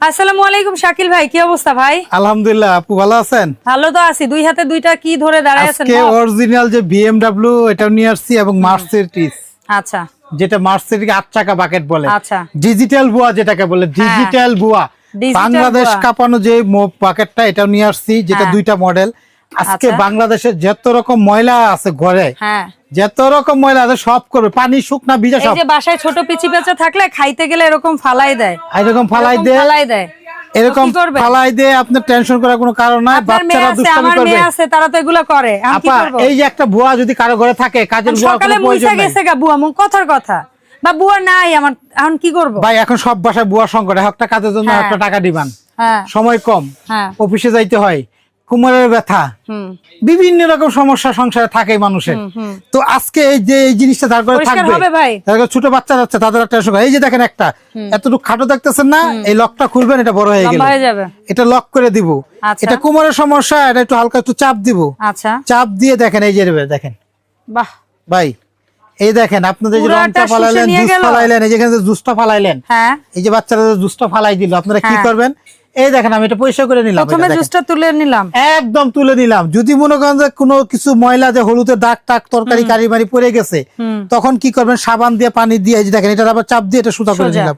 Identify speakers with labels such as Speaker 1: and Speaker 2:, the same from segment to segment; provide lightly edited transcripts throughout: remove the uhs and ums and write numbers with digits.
Speaker 1: আসসালামু আলাইকুম শাকিল ভাই, কি অবস্থা ভাই?
Speaker 2: আলহামদুলিল্লাহ, আপু ভালো আছেন?
Speaker 1: ভালো তো আছি। দুই হাতে দুইটা কি ধরে দাঁড়ায় আছেন?
Speaker 2: আজকে অরিজিনাল যে BMW এটা নিয়ে আসছি এবং মার্সিডিজ।
Speaker 1: আচ্ছা,
Speaker 2: যেটা মার্সিডিজ 8 চাকা বাকেট বলে।
Speaker 1: আচ্ছা,
Speaker 2: ডিজিটাল বুয়া যেটাকে বলে, ডিজিটাল বুয়া। বাংলাদেশ কাঁপানো যে বাকেটটা এটাও নিয়ে আসছি, যেটা দুইটা মডেল। আজকে বাংলাদেশে যত রকম ময়লা আছে ঘরে, যত রকম ময়লা আছে সব করবে, পানি শুকনা ভিজা সব।
Speaker 1: এই যে বাসায় ছোট পিচি পেঁচা থাকলে খাইতে গেলে এরকম ফালাই দেয়,
Speaker 2: এরকম ফালাই দেয়, এরকম ফালাই দেয়। আপনার টেনশন করার কোনো কারণ নাই। বাচ্চারা দুষ্টামি করবে,
Speaker 1: মেয়ে আছে তারা তো এগুলো করে। আমি কি করব?
Speaker 2: এই যে একটা বুয়া যদি কারো ঘরে থাকে, কাজের বুয়া কোনো প্রয়োজন নাই।
Speaker 1: গেছে গা বুয়া, মুখ কথার কথা, বা বুয়া নাই আমার, এখন কি করব
Speaker 2: ভাই? এখন সব বাসায় বুয়া সংকট, একটা কাজের জন্য একটা টাকা দিবান, সময় কম, অফিসে যাইতে হয়, কোমরের ব্যথা, বিভিন্ন রকম সমস্যা সংসারে থাকে মানুষের। তো আজকে এই যে এই জিনিসটা তার ঘরে থাকবে, ছোট বাচ্চা যাচ্ছে তাদের একটা সংখ্যা। এই যে দেখেন একটা এতটুকু খাটো দেখতেছেন না, এই লকটা খুলবেন, এটা বড় হয়ে গেল, এটা লক করে দিব। এটা কোমরের সমস্যা, এটা একটু হালকা একটু চাপ দিব।
Speaker 1: আচ্ছা,
Speaker 2: চাপ দিয়ে দেখেন, এই যে দেখেন, বাহ ভাই, এই দেখেন আপনাদের যে রংটা ফালাইলেন, জুস ফালাইলেন, এই যেখানে জুসটা ফালাইলেন, এই যে বাচ্চারা জুসটা ফালাই দিল, আপনারা কি করবেন? এই দেখেন আমি এটা পরিষ্কার করে নিলাম,
Speaker 1: প্রথমে জুসটা তুলে নিলাম,
Speaker 2: একদম তুলে নিলাম। যদি মনে করেন যে কোনো কিছু ময়লা, যে হলুদের দাগ টাক তরকারি কারি মারি পড়ে গেছে, তখন কি করবেন? সাবান দিয়ে পানি দিয়ে, এই যে দেখেন এটা আবার চাপ দিয়ে এটা সুতা করে নিলাম।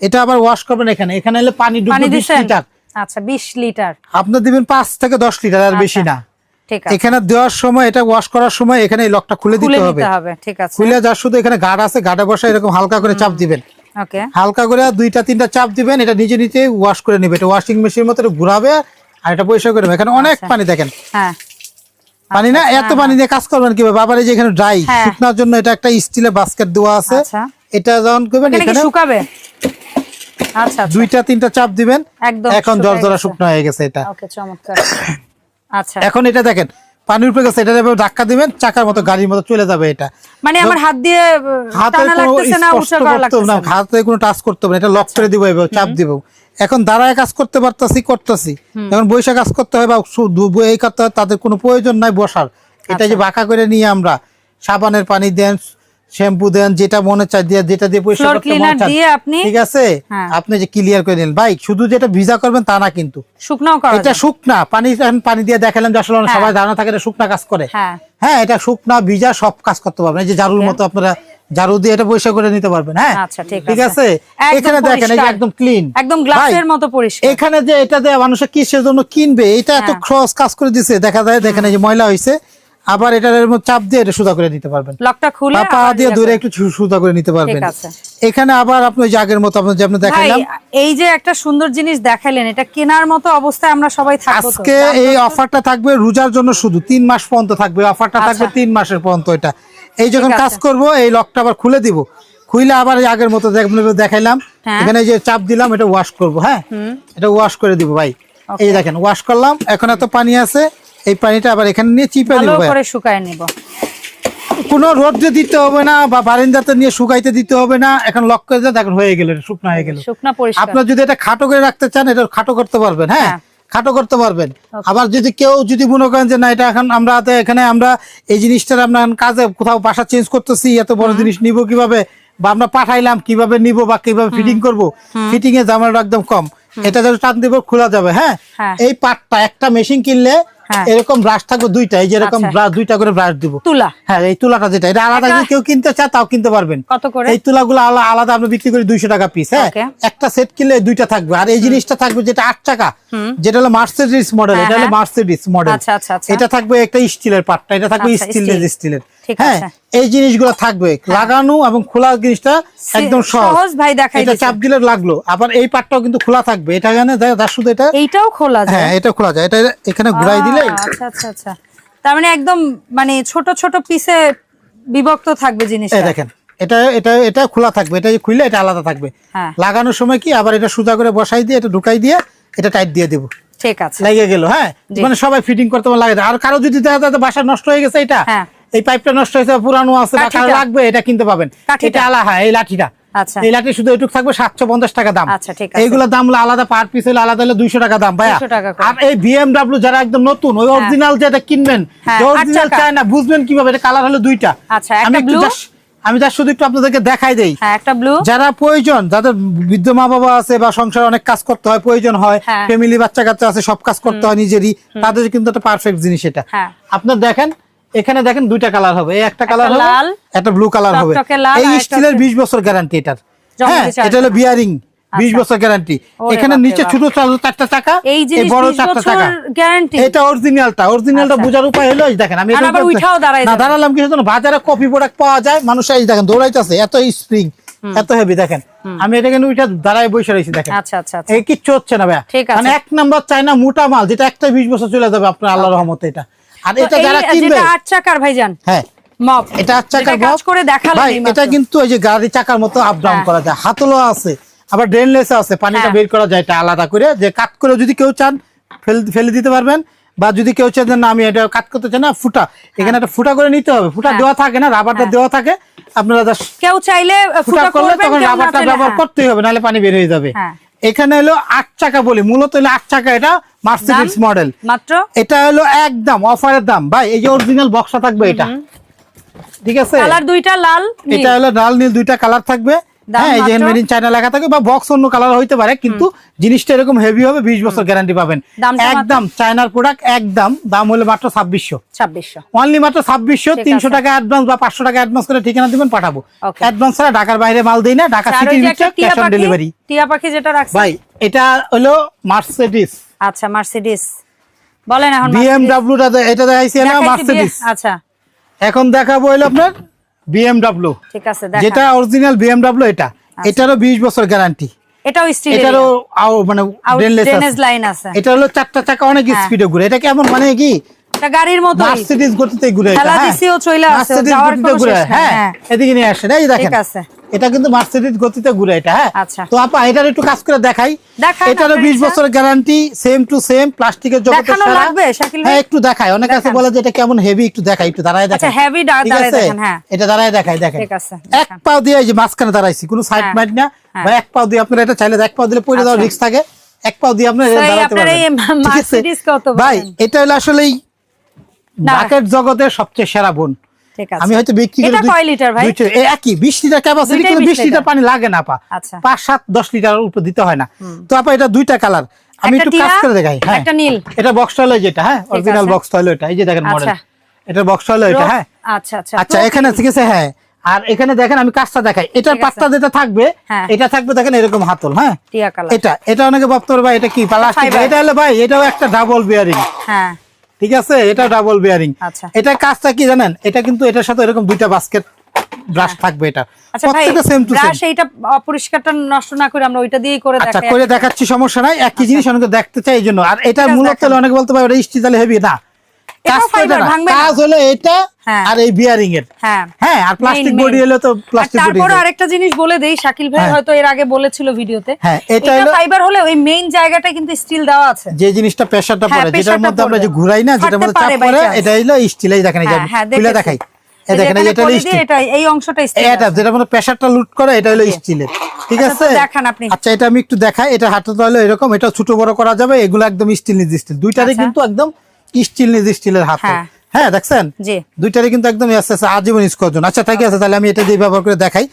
Speaker 2: এটা আবার ওয়াশ করবেন। এখানে এলে পানি ঢুকবে 20 লিটার। আচ্ছা,
Speaker 1: 20 লিটার
Speaker 2: আপনি দিবেন 5 থেকে 10 লিটার, আর বেশি না। এখানে দেওয়ার সময়, এটা ওয়াশ করার সময় এখানে এই লকটা খুলে দিতে হবে।
Speaker 1: ঠিক আছে,
Speaker 2: খুলে যা, শুধু এখানে গার্ড আছে, গার্ডে বসে এরকম হালকা করে চাপ দিবেন। হালকা করে 2-3টা চাপ দিবেন, এটা নিজে নিজে ওয়াশ করে নিবে। এটা ওয়াশিং মেশিনের মতো ঘুরাবে আর এটা পরিষ্কার করবে। এখানে অনেক পানি, দেখেন পানি না, এত পানি দিয়ে কাজ করবেন কিভাবে? আবার এই যে এখানে ড্রাই শুকনার জন্য এটা একটা স্টিলের বাস্কেট দেওয়া আছে, এটা যখন করবেন এখানে শুকাবে। আচ্ছা, 2-3টা চাপ দিবেন, এখন জর্জরা শুকনো হয়ে গেছে এটা। আচ্ছা, এখন এটা দেখেন পানির উপরে গেছে, এটা ধাক্কা দিবেন, চাকার মতো গাড়ির মতো চলে যাবে। এটা মানে আমার হাত দিয়ে টানা লাগতেছে না, উঁচু করা লাগতেছে না, হাতে কোনো টাচ করতে হবে না। এটা লক করে দিব, এভাবে চাপ দিব। এখন দাঁড়ায় কাজ করতে করতেছি, এখন বৈশা কাজ করতে হয় বা এই করতে হয়, তাদের কোনো প্রয়োজন নাই বসার। এটা যে বাঁকা করে নিয়ে আমরা সাবানের পানি দেন, শ্যাম্পু দেন, যেটা মনে চায় দিয়ে, যেটা দিয়ে পরিষ্কার করতে মন চায়, ঠিক আছে, আপনি যে ক্লিয়ার করে নিন। ভাই শুধু যেটা ভিজা করবেন তা না, কিন্তু শুকনাও করা, এটা শুকনা পানি দিয়ে দেখালাম যে আসলে সবাই ধারণা থাকে এটা শুকনা কাজ করে। হ্যাঁ, এটা শুকনা ভিজা সব কাজ করতে পারবেন। এই যে ঝাড়ুর মতো আপনারা ঝাড়ু দিয়ে এটা পরিষ্কার করে নিতে পারবেন। হ্যাঁ, ঠিক আছে। এখানে দেখেন, এই যে একদম ক্লিন, একদম গ্লাসের মতো পরিষ্কার। এখানে যে এটা দিয়ে মানুষ কি সেজন্য কিনবে, এটা এত ক্রস কাজ করে দিছে, দেখা যায়। দেখেন এই যে ময়লা হইছে, আবার এটার চাপ দিয়ে এটা সুতা করে নিতে পারবেন, লকটা খুলে পা দিয়ে ধরে একটু সুতা করে নিতে পারবেন। এখানে আবার আপনি ওই আগের মতো আপনি যেমন দেখাইলাম,
Speaker 1: এই যে একটা সুন্দর জিনিস দেখাইলেন, এটা কেনার মতো অবস্থায় আমরা সবাই থাকবো।
Speaker 2: আজকে এই অফারটা থাকবে রোজার জন্য, শুধু 3 মাস পর্যন্ত থাকবে অফারটা, থাকবে 3 মাসের পর্যন্ত। এটা এই যখন কাজ করব, এই লকটা আবার খুলে দিব, খুলে আবার এই আগের মতো দেখাইলাম, এখানে যে চাপ দিলাম, এটা ওয়াশ করব। হ্যাঁ, এটা ওয়াশ করে দিব ভাই। এই দেখেন ওয়াশ করলাম, এখন এত পানি আছে, এই পানিটা আবার এখানে নিয়ে চিপে দিব, ভালো করে শুকায় নিব। কোনো রোদে দিতে হবে না বা বারান্দাতে নিয়ে শুকাইতে দিতে হবে না। এখন লক করে দেন, দেখেন হয়ে গেল, শুকনো হয়ে গেল, শুকনা পরিষ্কার। আপনি যদি এটা খাটো করে রাখতে চান, এটা খাটো করতে পারবেন। হ্যাঁ, খাটো করতে পারবেন। আবার যদি কেউ যদি মনে করেন যে না, এটা এখন আমরা এখানে আমরা এই জিনিসটার আমরা কাজে কোথাও বাসা চেঞ্জ করতেছি, এত বড় জিনিস নিব কিভাবে, বা আমরা পাঠাইলাম কিভাবে নিব বা কিভাবে ফিটিং করব, ফিটিং এর ঝামেলাটা একদম কম। এটা যদি টান দিব খোলা যাবে। হ্যাঁ, এই পার্টটা একটা মেশিন কিনলে এরকম ব্রাশ থাকবে 2টা, এই যে এরকম 2টা করে ব্রাশ দিব, তুলা। হ্যাঁ, এই তুলাটা যেটা, এটা আলাদা যদি কেউ কিনতে চায় তাও কিনতে পারবেন। কত করে? এই তুলাগুলো আলাদা আমরা বিক্রি করি 200 টাকা পিস। হ্যাঁ, একটা সেট কিনলে 2টা থাকবে। আর এই জিনিসটা থাকবে যেটা 8 টাকা, যেটা হলো মার্সিডিজ মডেল, এটা হলো মার্সিডিজ মডেল। এটা থাকবে একটা স্টিলের পার্টটা, এটা থাকবে স্টিলের। হ্যাঁ, এই জিনিসগুলো থাকবে লাগানো এবং খোলা, জিনিসটা একদম সহজ ভাই, দেখাই এটা চাপ দিলে লাগলো। আবার এই পার্টটাও কিন্তু খোলা থাকবে, এটা এখানে শুধু এটা, এইটাও খোলা যায়। হ্যাঁ, এটা খোলা যায়, এটা এখানে ঘুরাই দিলে। আচ্ছা, তার মানে একদম মানে ছোট ছোট পিসে বিভক্ত থাকবে জিনিসটা। দেখেন এটা খোলা থাকবে, এটা খুলে এটা আলাদা থাকবে। লাগানোর সময় কি আবার এটা সোজা করে বসাই দিয়ে এটা ঢুকাই দিয়ে এটা টাইট দিয়ে দেব। ঠিক আছে, লেগে গেল। হ্যাঁ, মানে সবাই ফিটিং করতে লাগে। আর কারো যদি দেখা যায় বাসা নষ্ট হয়ে গেছে, এটা এই পাইপটা নষ্ট হয়েছে, পুরানো আছে বা কারো লাগবে, এটা কিনতে পাবেন। এটা আলাদা। হ্যাঁ, এই লাঠিটা, এই লাঠি শুধু এটুক থাকবে 750 টাকা দাম। এইগুলোর দাম হলো আলাদা, পার পিস হলো আলাদা, হলো 200 টাকা দাম ভাইয়া। আর এই BMW যারা একদম নতুন, ওই অরিজিনাল যেটা কিনবেন, অরিজিনাল চায় না, বুঝবেন কিভাবে? এটা কালার হলো 2টা। আমি একটু আমি যা শুধু একটু আপনাদেরকে দেখাই দেই।
Speaker 1: হ্যাঁ একটা ব্লু,
Speaker 2: যারা প্রয়োজন, যাদের বৃদ্ধ মা বাবা আছে বা সংসারে অনেক কাজ করতে হয়, প্রয়োজন হয়, ফ্যামিলি বাচ্চা কাচ্চা আছে, সব কাজ করতে হয় নিজেরই, তাদের কিন্তু একটা পারফেক্ট জিনিস এটা। আপনার দেখেন এখানে দেখেন দুইটা কালার হবে, এই একটা কালার হবে, একটা ব্লু কালার হবে। এই স্টিলের 20 বছর গ্যারান্টি এটার। হ্যাঁ এটা হলো বিয়ারিং, 20 বছর গ্যারান্টি। এখানে নিচে ছোট চারটা চাকা, এই বড় চারটা চাকা গ্যারান্টি। এটা অরিজিনালটা বোঝার উপায় হলো দেখেন, আমি এটা না দাঁড়ালাম কিছু না, বাজারে কপি প্রোডাক্ট পাওয়া যায়, মানুষ এই দেখেন দৌড়াইতেছে, এত স্প্রিং এত হেভি দেখেন, আমি এটা কিন্তু ওইটা দাঁড়ায় বসে রয়েছি দেখেন। এই কিচ্ছু হচ্ছে না ভাই, মানে এক নাম্বার চায়না মোটা মাল, যেটা একটা 20 বছর চলে যাবে আপনার আল্লাহর রহমতে। এটা আর এটা যারা কিনবে 8 চাকার ভাইজান, হ্যাঁ মপ, এটা 8 চাকার কাজ করে দেখালেন ভাই। এটা কিন্তু ওই যে গাড়ি চাকার মতো আপ ডাউন করা যায়, হাতলও আছে, আবার ড্রেনলেস আছে, পানিটা বের করা যায় এটা আলাদা করে, যে কাট করে যদি কেউ চান ফেলে দিতে পারবেন, বা যদি কেউ চান না আমি এটা কাট করতে চাই না, ফুটা, এখানে একটা ফুটা করে নিতে হবে, ফুটা দেওয়া থাকে না, রাবারটা দেওয়া থাকে, আপনারা কেউ চাইলে ফুটা করলে তখন রাবারটা ব্যবহার করতেই হবে, নাহলে পানি বের হয়ে যাবে। এখানে হলো 8 চাকা বলি, মূলত হলো 8 চাকা, এটা মার্সিডিজ মডেল মাত্র। এটা হলো একদম অফারের দাম ভাই, এই যে অরিজিনাল বক্সটা থাকবে এটা, ঠিক আছে, কালার দুইটা লাল, এটা হলো লাল নীল দুইটা কালার থাকবে। হ্যাঁ এই যে মেড ইন চায়না লেখা থাকে, বা বক্স অন্য কালার হইতে পারে, কিন্তু জিনিসটা এরকম হেভি হবে, 20 বছর গ্যারান্টি পাবেন, একদম চায়নার প্রোডাক্ট, একদম দাম হলো মাত্র 2600 অনলি মাত্র 2600। 300 টাকা অ্যাডভান্স বা 500 টাকা অ্যাডভান্স করে ঠিকানা দিবেন, পাঠাবো। অ্যাডভান্স ছাড়া ঢাকার বাইরে মাল দেই না, ঢাকা সিটির ভিতরে ক্যাশ অন ডেলিভারি। টিয়া পাখি যেটা রাখছেন ভাই, এটা হলো মার্সিডিজ। আচ্ছা মার্সিডিজ বলেন, এখন BMW টা এটা দেখাইছি না, মার্সিডিজ। আচ্ছা এখন দেখাবো হলো আপনার BMW, ঠিক আছে, যেটা অরিজিনাল BMW, এটা এটারও 20 বছর গ্যারান্টি, এটাও স্টিল, এটারও মানে ড্রেনেজ লাইন আছে। এটা হলো চারটা চাকা, অনেক স্পিডে ঘুরে, এটা কেমন মানে কি এটা গাড়ির মতো মার্সিডিজ গতিতে ঘুরে, এটা হ্যাঁ মার্সিডিজ গতিতে ঘুরে। হ্যাঁ এদিকে নিয়ে আসেন, এই দেখেন, ঠিক আছে, এটা কিন্তু মার্সিডিজ গতিতে ঘুরে এটা। হ্যাঁ তো আপা এটার একটু কাজ করে দেখাই, এটারও 20 বছর গ্যারান্টি, সেম টু সেম, প্লাস্টিকের জগতে সারা। হ্যাঁ একটু দেখাই, অনেক আছে বলে যে এটা কেমন হেভি, একটু দেখাই, একটু দাঁড়ায় দেখাই। আচ্ছা হেভি দাঁড়ায় দেখেন, হ্যাঁ এটা দাঁড়ায় দেখাই, দেখেন ঠিক আছে, এক পাও দিয়ে এই যে মাঝখানে দাঁড়াইছি, কোনো সাইড মাইড না ভাই, এক পাও দিয়ে আপনারা এটা চাইলে এক পাও দিলে পড়ে যাওয়ার রিস্ক থাকে, এক পাও দিয়ে আপনারা দাঁড়াতে পারবেন। মার্সিডিজ কত ভাই, এটা হলো আসলেই বাকেট জগতের সবচেয়ে সেরা বোন। আমি হয়তো বিক্রি করি, এটা কয় লিটার ভাই? একই 20 লিটার ক্যাপাসিটি, কিন্তু 20 লিটার পানি লাগে না আপা, 5 7 10 লিটার উপর দিতে হয় না। তো আপা এটা দুইটা কালার, আমি একটু কাজ করে দেখাই। হ্যাঁ একটা নীল, এটা বক্সটা হলো যেটা, হ্যাঁ অরিজিনাল বক্সটা হলো এটা, এই যে দেখেন মডেল, এটা বক্সটা হলো এটা। হ্যাঁ আচ্ছা আচ্ছা আচ্ছা, এখানে ঠিক আছে। হ্যাঁ আর এখানে দেখেন আমি কাজটা দেখাই, এটার পাটটা যেটা থাকবে, এটা থাকবে দেখেন এরকম হাতল। হ্যাঁ এটা অনেকে ভাবতে পারে ভাই এটা কি প্লাস্টিক, এটা হলো ভাই এটাও একটা ডাবল বিয়ারিং। হ্যাঁ ঠিক আছে, এটা ডাবল বিয়ারিং। এটা কাজটা কি জানেন, এটা কিন্তু এটার সাথে এরকম দুইটা বাস্কেট ব্রাশ থাকবে, এটা প্রত্যেকটা সেম টু সেম। ব্রাশ এইটা অপরিষ্কারটা নষ্ট না করে আমরা ওইটা দিয়েই করে দেখাই। আচ্ছা করে দেখাচ্ছি, সমস্যা নাই, একই জিনিস অনেকে দেখতে চাই এইজন্য। আর এটা মূলত অনেকে বলতে পারে এটা স্টিল হেভি না, কাজ হলো এটা আর এই বিয়ারিং এর। হ্যাঁ আর প্লাস্টিক বডি হলো তো প্লাস্টিক বডি। তারপর আরেকটা জিনিস বলে দেই, শাকিল ভাই হয়তো এর আগে বলেছিল ভিডিওতে, এটা ফাইবার হলে ওই মেইন জায়গাটা কিন্তু স্টিল দেওয়া আছে, যে জিনিসটা প্রেসারটা পড়ে, যেটার মধ্যে আমরা যে ঘুরাই না, যেটার মধ্যে চাপ পড়ে, এটা হলো স্টিলই। দেখেন এই যে খুলে দেখাই, এই দেখেন এটা স্টিল, এটা এই অংশটা স্টিল, এটা যেটার মধ্যে প্রেসারটা লুট করে, এটা হলো স্টিলের। ঠিক আছে দেখেন আপনি। আচ্ছা এটা আমি একটু দেখাই, এটা হাতটা হলো এরকম, এটা ছোট বড় করা যাবে, এগুলো একদম স্টিল নিজ স্টিল, দুইটারই কিন্তু একদম স্টিল নিজ স্টিলের হাত। হ্যাঁ দেখছেন দুইটারই কিন্তু একদম আজীবন ইউজ করার জন্য। আচ্ছা ঠিক আছে, তাহলে আমি এটা দিয়ে ব্যবহার করে দেখাই।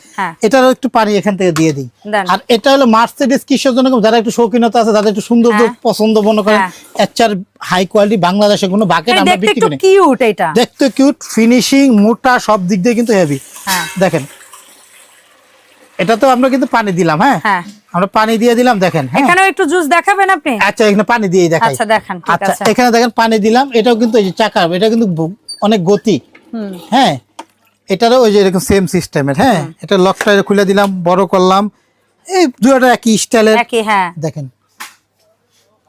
Speaker 2: এটারও একটু পানি এখান থেকে দিয়ে দিই। আর এটা হলো মার্সিডিজ, কিসের জন্য, যারা একটু শৌখিনতা আছে, যাদের একটু সৌন্দর্য পছন্দ মনে করেন, এর হাই কোয়ালিটি বাংলাদেশে কোনো বাকেট আমরা বিক্রি করি না। কিউট, এটা দেখতে কিউট, ফিনিশিং মোটা, সব দিক দিয়ে কিন্তু হেভি। দেখেন এটা তো আমরা কিন্তু পানি দিলাম। হ্যাঁ আমরা পানি দিয়ে দিলাম, দেখেন এখানে একটু জুস দেখাবেন আপনি? আচ্ছা এখানে পানি দিয়ে দেখাই। আচ্ছা দেখেন, ঠিক আছে, এখানে দেখেন পানি দিলাম, এটাও কিন্তু এই যে চাকা, এটা কিন্তু অনেক গতি। হ্যাঁ এটারও ওই যে এরকম সেম সিস্টেমের। হ্যাঁ এটা লকটা খুলে দিলাম, বড় করলাম, এই দুটোটা একই স্টাইলের। হ্যাঁ দেখেন।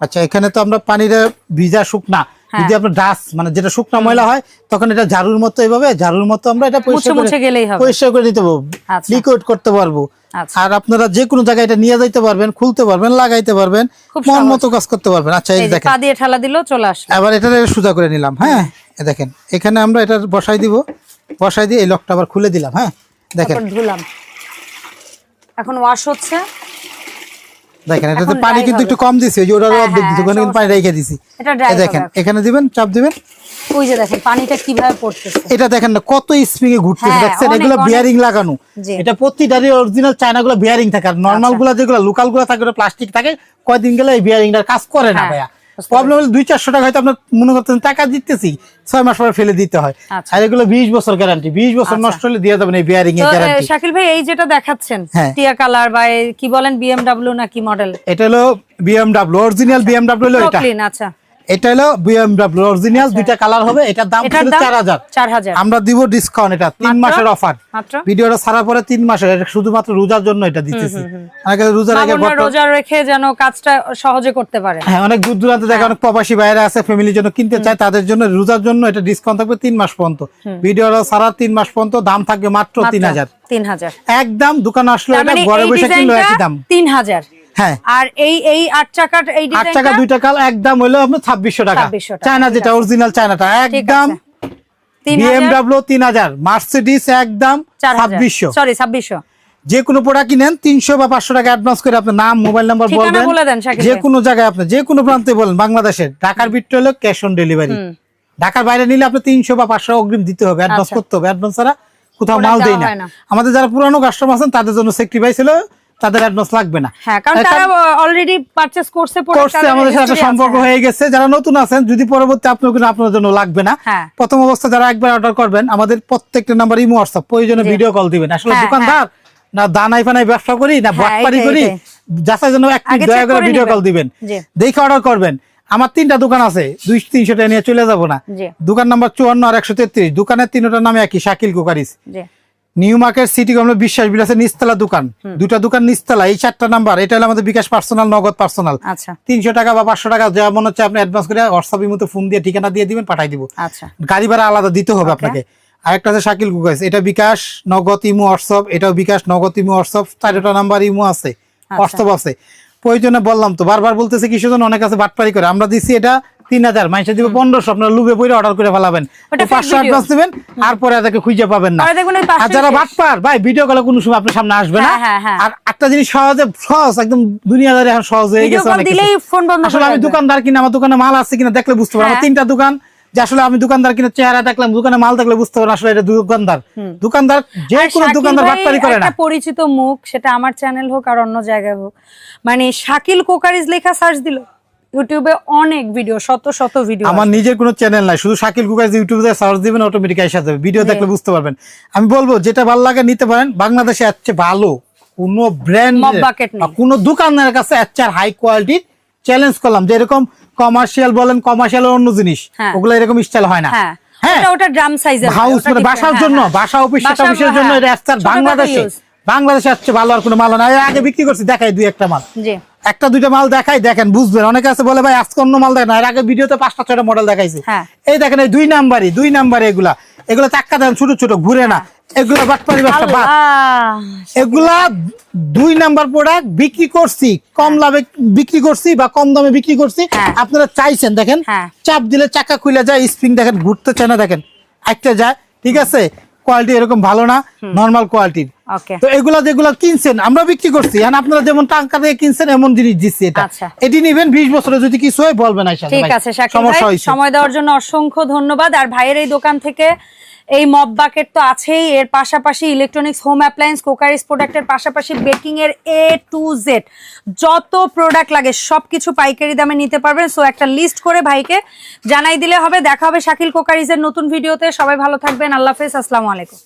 Speaker 2: আচ্ছা এখানে তো আমরা পানিটা ভিজা শুকনা, যদি আপনার ডাস্ট মানে যেটা শুকনা ময়লা হয়, তখন এটা ঝাড়ুর মতো এইভাবে ঝাড়ুর মতো আমরা এটা পরিষ্কার করে দিতে পারবো, লিকুইড করতে পারবো। আর আপনারা যে কোনো জায়গায় এটা নিয়ে যাইতে পারবেন, খুলতে পারবেন, লাগাইতে পারবেন, মন মতো কাজ করতে পারবেন। আচ্ছা এই দেখেন পা দিয়ে ঠেলা দিলো চলে আসবে। এবার এটা সোজা করে নিলাম। হ্যাঁ দেখেন এখানে আমরা এটা বসাই দিব, বসাই দিয়ে এই লকটা আবার খুলে দিলাম। হ্যাঁ দেখেন ধুলাম, এখন ওয়াশ হচ্ছে। দেখেন এটাতে পানি কিন্তু একটু কম দিছি, ওই যে ওটার অর্ধেক দিছি, ওখানে কিন্তু পানি রেখে দিছি।
Speaker 1: এটা ড্রাই
Speaker 2: দেখেন এখানে দিবেন, চাপ দিবেন,
Speaker 1: ওই যে দেখেন পানিটা কিভাবে পড়তেছে।
Speaker 2: এটা দেখেন না কত স্প্রিং এ ঘুরতেছে, দেখছেন এগুলো বিয়ারিং লাগানো। এটা প্রতিটারই অরিজিনাল চায়না গুলো বিয়ারিং থাকে, আর নরমাল গুলো যেগুলো লোকাল গুলো থাকে ওটা প্লাস্টিক থাকে, কয়দিন গেলে এই বিয়ারিংটার কাজ করে না ভাইয়া। প্রবলেম হলে 200-400 টাকা হয়তো আপনার মনে করতেন টাকা দিতেছি, 6 মাস পরে ফেলে দিতে হয়। আর এগুলো 20 বছর গ্যারান্টি, 20 বছর নষ্ট হলে দিয়ে দেবেন এই বিয়ারিং এর গ্যারান্টি।
Speaker 1: শাকিল ভাই এই যেটা দেখাচ্ছেন টিয়া কালার বা কি বলেন BMW নাকি মডেল?
Speaker 2: এটা হলো BMW অরিজিনাল, BMW হলো এটা।
Speaker 1: আচ্ছা
Speaker 2: এটা হলো BMW অরিজিনাল, দুইটা কালার হবে। এটার দাম ছিল 4000। আমরা দিব ডিসকাউন্ট, এটা 3 মাসের অফার। ভিডিওটা ছাড়ার পরে 3 মাসের, এটা শুধুমাত্র রোজার জন্য এটা দিতেছি। আগে রোজার আগে
Speaker 1: রোজা রেখে যেন কাজটা সহজে করতে পারে।
Speaker 2: হ্যাঁ, অনেক দূর দূরান্তে দেখে অনেক প্রবাসী ভাইরা আছে, ফ্যামিলির জন্য কিনতে চায়, তাদের জন্য রোজার জন্য এটা ডিসকাউন্ট থাকবে 3 মাস পর্যন্ত। ভিডিওটা ছাড়া 3 মাস পর্যন্ত দাম থাকবে মাত্র 3000 একদম। দোকান আসলে এটা ঘরে বসে কিনলে একই দাম
Speaker 1: 3000। হ্যাঁ, আর এই 8 চাকার এই ডিজাইনটা
Speaker 2: 8 চাকা 2 টাকা একদম হলো আপনার 2600 টাকা। চায়না যেটা অরিজিনাল চায়নাটা একদম BMW 3000, মার্সিডিজ একদম 2600,
Speaker 1: সরি 2600।
Speaker 2: যে কোনো প্রোডাক্ট কিনেন 300 বা 500 টাকা অ্যাডভান্স করে আপনার নাম মোবাইল নাম্বার বলবেন, যে কোনো জায়গায় আপনি যে কোনো প্রান্তে বলেন বাংলাদেশের। ঢাকার ভিতরে হলো ক্যাশ অন ডেলিভারি, ঢাকার বাইরে নিলে আপনি 300 বা 500 অগ্রিম দিতে হবে, অ্যাডভান্স করতে হবে। অ্যাডভান্স ছাড়া কোথাও মাল দেই না। আমাদের যারা পুরানো কাস্টমার আছেন তাদের জন্য স্যাক্রিফাইস হলো, তাদের অ্যাডভান্স লাগবে না।
Speaker 1: হ্যাঁ, কারণ তারা অলরেডি পারচেজ করছে,
Speaker 2: আমাদের সাথে একটা সম্পর্ক হয়ে গেছে। যারা নতুন আছেন, যদি পরবর্তী আপনার জন্য লাগবে না, প্রথম অবস্থা যারা একবার অর্ডার করবেন, আমাদের প্রত্যেকটা নাম্বার ইমো হোয়াটসঅ্যাপ, প্রয়োজনে ভিডিও কল দিবেন। আসলে দোকানদার না দানাই ফানাই ব্যবসা করি না বাটপারি করি, যাচার জন্য এক মিনিট দয়া করে ভিডিও কল দিবেন, দেখে অর্ডার করবেন। আমার 3টা দোকান আছে, 200-300 টাকা নিয়ে চলে যাবো না। দোকান নাম্বার 54 আর 133, দোকানের 3টার নামে একই, Shakil cookeries. New market city complex বিশ্বাস বিলাসের নিচতলা দোকান, 2টা দোকান নিচতলা, এই 4টা নাম্বার। এটা হলো আমাদের বিকাশ পার্সোনাল, নগদ পার্সোনাল। 300 টাকা বা 500 টাকা যেমন হচ্ছে আপনি অ্যাডভান্স করে হোয়াটসঅ্যাপের মতো ফোন দিয়ে ঠিকানা দিয়ে দিবেন, পাঠাই দিব। গাড়ি ভাড়া আলাদা দিতে হবে আপনাকে। আরেকটা আছে শাকিল কুকারিজ, এটা বিকাশ, নগদ, ইমো, হোয়াটসঅ্যাপ। এটাও বিকাশ, নগদ, ইমো, হোয়াটসঅ্যাপ, 4টা নাম্বার ইমো আছে, হোয়াটসঅ্যাপ আছে। প্রয়োজনে বললাম তো, বারবার বলতেছে কিসের জন্য, অনেক আছে বাটপারি করে। আমরা দিছি এটা 3000, মাইসে দিব 1500, আপনারা লুবে পড়ে অর্ডার করে ফেলাবেন, 500 অ্যাডভান্স দিবেন, আর পরে এটাকে খুঁজে পাবেন না। আর যারা বাটপার ভাই, ভিডিও কলে কোনো সময় আপনার সামনে আসবে না। আর একটা জিনিস সহজ একদম, দুনিয়াদারি এখন সহজ হয়ে গেছে অনেক কিছু। আসলে আমি দোকানদার কিনা, আমার দোকানে মাল আছে কিনা দেখলে বুঝতে পারবো। আমার 3টা দোকান, যে আসলে আমি দোকানদার কিনা চেহারা দেখলাম, দোকানে মাল দেখলে বুঝতে পারবো আসলে এটা দোকানদার। দোকানদার যে কোনো দোকানদার বাটপারি করে না।
Speaker 1: পরিচিত মুখ, সেটা আমার চ্যানেল হোক আর অন্য জায়গায় হোক, মানে শাকিল কুকারিজ লেখা সার্চ দিল, ইউটিউবে অনেক ভিডিও, শত শত ভিডিও।
Speaker 2: আমার নিজের কোনো চ্যানেল নাই, শুধু শাকিল কুকারিজ ইউটিউবে সার্চ দিবেন, অটোমেটিক এসে যাবে, ভিডিও দেখলে বুঝতে পারবেন। আমি বলবো যেটা ভালো লাগে নিতে পারেন। বাংলাদেশে এর চেয়ে ভালো কোনো ব্র্যান্ড, কোনো দোকানের কাছে এর চেয়ে হাই কোয়ালিটির চ্যালেঞ্জ করলাম। যে এরকম কমার্শিয়াল বলেন, কমার্শিয়াল অন্য জিনিস, ওগুলো এরকম স্টাইল হয় না।
Speaker 1: হ্যাঁ, ওটা ড্রাম সাইজের
Speaker 2: হাউস, মানে বাসার জন্য, বাসা অফিস অফিসের জন্য এটা এর বাংলাদেশে আসছে ভালো আর কোনো মাল না। আগে বিক্রি করছি, দেখাই 2-1টা মাল, 1-2টা মাল দেখাই, দেখেন বুঝবেন। অনেকে আছে বলে ভাই আজকে অন্য মাল দেখেন, এর আগে ভিডিওতে 5টা-6টা মডেল দেখাইছি। এই দেখেন এই 2 নাম্বারে এগুলা চাক্কা দেন ছোট ছোট, ঘুরে না, এগুলা বাটপারি ব্যবসা বাদ। এগুলা 2 নাম্বার প্রোডাক্ট বিক্রি করছি, কম লাভে বিক্রি করছি বা কম দামে বিক্রি করছি। আপনারা চাইছেন, দেখেন চাপ দিলে চাকা খুলে যায়, স্প্রিং দেখেন ঘুরতে চায় না, দেখেন একটা যায়। ঠিক আছে, কোয়ালিটি এরকম ভালো না, নরমাল কোয়ালিটির। তো এগুলা যেগুলা কিনছেন আমরা বিক্রি করছি, আর আপনারা যেমন টাকা দিয়ে কিনছেন এমন জিনিস দিচ্ছি। এটা এটি নিবেন, 20 বছরে যদি কিছু হয় বলবেন।
Speaker 1: ঠিক আছে শাকিল ভাই, সময় দেওয়ার জন্য অসংখ্য ধন্যবাদ। আর ভাইয়ের এই দোকান থেকে এই মপ বাকেট তো আছেই, এর পাশাপাশি ইলেকট্রনিক্স, হোম অ্যাপ্লায়েন্স, কুকারিজ প্রোডাক্টের পাশাপাশি বেকিং এর A to Z যত প্রোডাক্ট লাগে সবকিছু পাইকারি দামে নিতে পারবেন। সো একটা লিস্ট করে ভাইকে জানাই দিলে হবে। দেখা হবে শাকিল কুকারিজের নতুন ভিডিওতে। সবাই ভালো থাকবেন, আল্লাহ হাফেজ, আসসালামু আলাইকুম।